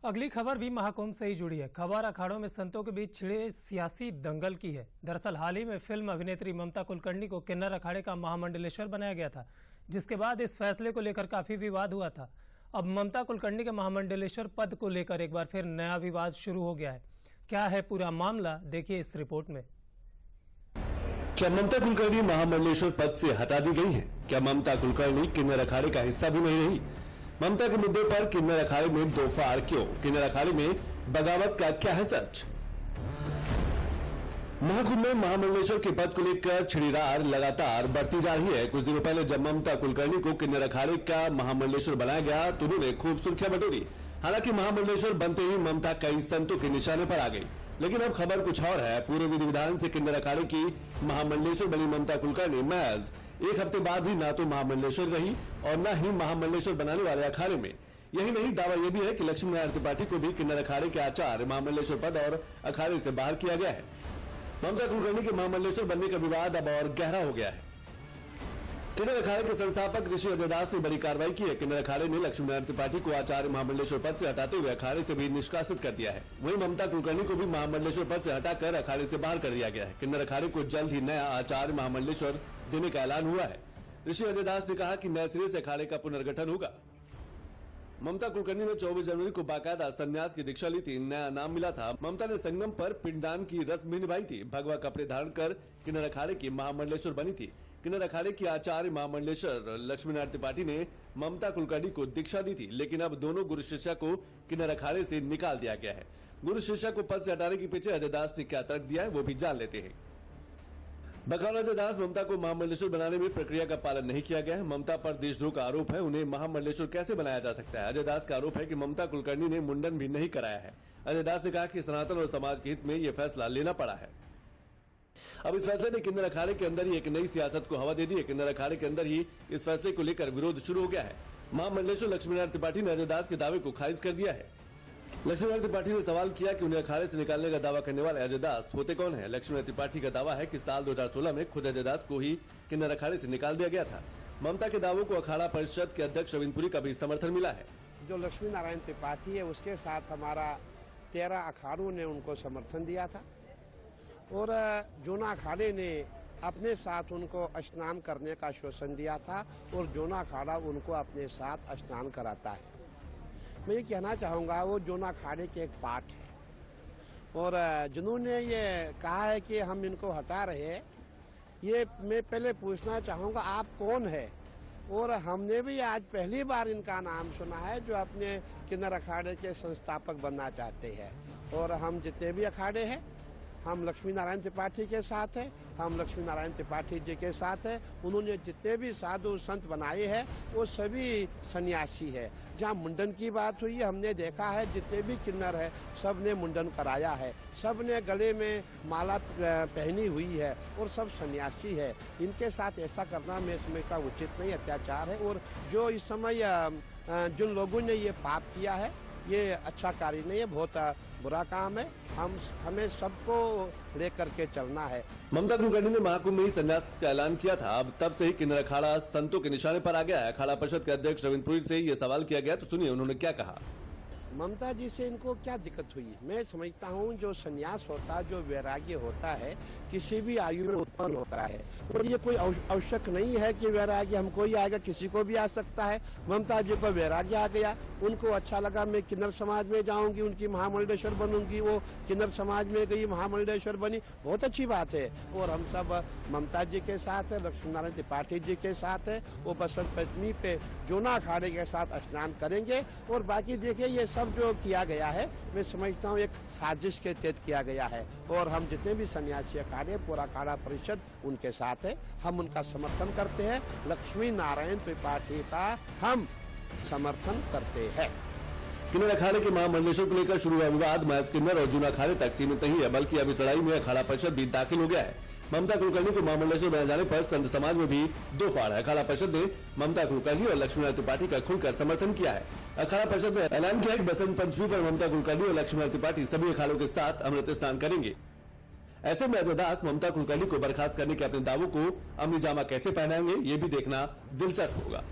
अगली खबर भी महाकुंभ से ही जुड़ी है। खबर अखाड़ों में संतों के बीच छिड़े सियासी दंगल की है। दरअसल हाल ही में फिल्म अभिनेत्री ममता कुलकर्णी को किन्नर अखाड़े का महामंडलेश्वर बनाया गया था, जिसके बाद इस फैसले को लेकर काफी विवाद हुआ था। अब ममता कुलकर्णी के महामंडलेश्वर पद को लेकर एक बार फिर नया विवाद शुरू हो गया है। क्या है पूरा मामला, देखिए इस रिपोर्ट में। क्या ममता कुलकर्णी महामंडलेश्वर पद से हटा दी गई है? क्या ममता कुलकर्णी किन्नर अखाड़े का हिस्सा भी नहीं रही? ममता के मुद्दे पर किन्नर अखाड़े में दो फाड़ क्यों? किन्नर अखाड़े में बगावत का क्या है सच? महाकुंभ में महामंडलेश्वर के पद को लेकर छिड़ीरार लगातार बढ़ती जा रही है। कुछ दिनों पहले जब ममता कुलकर्णी को किन्नर अखाड़े का महामंडलेश्वर बनाया गया तो उन्होंने खूब सुर्खियां बटोरी। हालांकि महामंडलेश्वर बनते ही ममता कई संतों के निशाने पर आ गई, लेकिन अब खबर कुछ और है। पूरे विधि विधान से किन्नर अखाड़े की महामंडलेश्वर बनी ममता कुलकर्णी महज एक हफ्ते बाद ही ना तो महामंडलेश्वर रही और न ही महामंडलेश्वर बनाने वाले अखाड़े में। यही नहीं, दावा यह भी है कि लक्ष्मी नारायण त्रिपाठी को भी किन्नर अखाड़े के आचार्य महामंडलेश्वर पद और अखाड़े से बाहर किया गया है। ममता कुलकर्णी के महामंडलेश्वर बनने का विवाद अब और गहरा हो गया है। किन्नर अखाड़े के संस्थापक ऋषि अजय दास ने बड़ी कार्रवाई की है। किन्नर अखाड़े ने लक्ष्मी नारायण त्रिपाठी को आचार्य महामंडलेश्वर पद से हटाते हुए अखाड़े से भी निष्कासित कर दिया है। वहीं ममता कुलकर्णी को भी महामंडलेश्वर पद से हटाकर अखाड़े से बाहर कर दिया गया है। किन्नर अखाड़े को जल्द ही नया आचार्य महामंडलेश्वर देने का ऐलान हुआ है। ऋषि अजय दास ने कहा कि नए सिरे से अखाड़े का पुनर्गठन होगा। ममता कुलकर्णी ने 24 जनवरी को बाकायदा संन्यास की दीक्षा ली थी। नया नाम मिला था। ममता ने संगम पर पिंडदान की रस्म भी निभाई थी। भगवा कपड़े धारण कर किन्नर अखाड़े की महामंडलेश्वर बनी थी। किन्नर अखाड़े की आचार्य महामंडलेश्वर लक्ष्मी नारायण त्रिपाठी ने ममता कुलकर्णी को दीक्षा दी थी, लेकिन अब दोनों गुरु शिष्या को किन्नर अखाड़े से निकाल दिया गया है। गुरु शिष्या को पद से हटाने के पीछे अजय दास ने क्या तर्क दिया है, वो भी जान लेते हैं। बकौल अजय दास, ममता को महामंडलेश्वर बनाने में प्रक्रिया का पालन नहीं किया गया है। ममता पर देशद्रोह का आरोप है। उन्हें महामंडलेश्वर कैसे बनाया जा सकता है? अजय दास का आरोप है कि ममता कुलकर्णी ने मुंडन भी नहीं कराया है। अजय दास ने कहा कि सनातन और समाज के हित में यह फैसला लेना पड़ा है। अब इस फैसले ने किन्नर अखाड़े के अंदर ही एक नई सियासत को हवा दे दी है। किन्नर अखाड़े के अंदर ही इस फैसले को लेकर विरोध शुरू हो गया है। महामंडलेश्वर लक्ष्मी नारायण त्रिपाठी ने अजय दास के दावे को खारिज कर दिया है। लक्ष्मी नारायण त्रिपाठी ने सवाल किया कि उन्हें अखाड़े से निकालने का दावा करने वाले अजय दास होते कौन है? लक्ष्मी नारायण त्रिपाठी का दावा है कि साल 2016 में खुद अजय दास को ही किन्नर अखाड़े से निकाल दिया गया था। ममता के दावों को अखाड़ा परिषद के अध्यक्ष रविंद्र पुरी का भी समर्थन मिला है। जो लक्ष्मी नारायण त्रिपाठी है उसके साथ हमारा 13 अखाड़ों ने उनको समर्थन दिया था और जोना अखाड़े ने अपने साथ उनको स्नान करने का आश्वासन दिया था और जोना अखाड़ा उनको अपने साथ स्नान कराता है। मैं ये कहना चाहूँगा वो जोना अखाड़े के एक पार्ट है और जिन्होंने ये कहा है कि हम इनको हटा रहे हैं, ये मैं पहले पूछना चाहूँगा आप कौन है? और हमने भी आज पहली बार इनका नाम सुना है जो अपने किन्नर अखाड़े के संस्थापक बनना चाहते हैं। और हम जितने भी अखाड़े हैं हम लक्ष्मी नारायण त्रिपाठी के साथ हैं, हम लक्ष्मी नारायण त्रिपाठी जी के साथ हैं। उन्होंने जितने भी साधु संत बनाए हैं वो सभी सन्यासी है। जहाँ मुंडन की बात हुई हमने देखा है जितने भी किन्नर है सब ने मुंडन कराया है, सब ने गले में माला पहनी हुई है और सब सन्यासी है। इनके साथ ऐसा करना मैं समझता उचित नहीं, अत्याचार है। और जो इस समय जिन लोगों ने ये पाप किया है ये अच्छा कार्य नहीं है, बहुत बुरा काम है। हमें सबको लेकर के चलना है। ममता कुलकर्णी ने महाकुंभ में ही संन्यास का ऐलान किया था। अब तब से ही किन्नर अखाड़ा संतों के निशाने पर आ गया है। अखाड़ा परिषद के अध्यक्ष रविंद्र पुरी से ये सवाल किया गया तो सुनिए उन्होंने क्या कहा। ममता जी से इनको क्या दिक्कत हुई? मैं समझता हूँ जो संन्यास होता है, जो वैराग्य होता है, किसी भी आयु में उत्पन्न होता है और ये कोई आवश्यक नहीं है कि वैराग्य हमको ही आएगा, किसी को भी आ सकता है। ममता जी को वैराग्य आ गया, उनको अच्छा लगा मैं किन्नर समाज में जाऊंगी, उनकी महामंडलेश्वर बनूंगी। वो किन्नर समाज में गई, महामंडलेश्वर बनी, बहुत अच्छी बात है। और हम सब ममता जी के साथ है, लक्ष्मी नारायण त्रिपाठी जी के साथ है। वो बसंत पंचमी पे जोना अखाड़े के साथ स्नान करेंगे। और बाकी देखिए ये सब जो किया गया है मैं समझता हूँ एक साजिश के तहत किया गया है। और हम जितने भी सन्यासी अखाड़े, पूरा अखाड़ा परिषद उनके साथ है, हम उनका समर्थन करते हैं। लक्ष्मी नारायण त्रिपाठी का हम समर्थन करते हैं। किन्नर अखाड़े के महामंडलेश्वर को लेकर शुरू हुआ विवाद महज किन्नर और जूना अखाड़े तक सीमित नहीं है, बल्कि अब इस लड़ाई में अखाड़ा परिषद भी दाखिल हो गया है। ममता कुलकर्णी को महामंडलेश्वर बनाए जाने पर संत समाज में भी दो फाड़ है। अखाड़ा परिषद ने ममता कुलकर्णी और लक्ष्मी नारायण त्रिपाठी का खुलकर समर्थन किया है। अखाड़ा परिषद ने ऐलान किया कि बसंत पंचमी पर ममता कुलकर्णी और लक्ष्मी नारायण त्रिपाठी सभी अखाड़ों के साथ अमृत स्नान करेंगे। ऐसे में अजय दास ममता कुलकर्णी को बर्खास्त करने के अपने दावों को अमली जामा कैसे पहनाएंगे, ये भी देखना दिलचस्प होगा।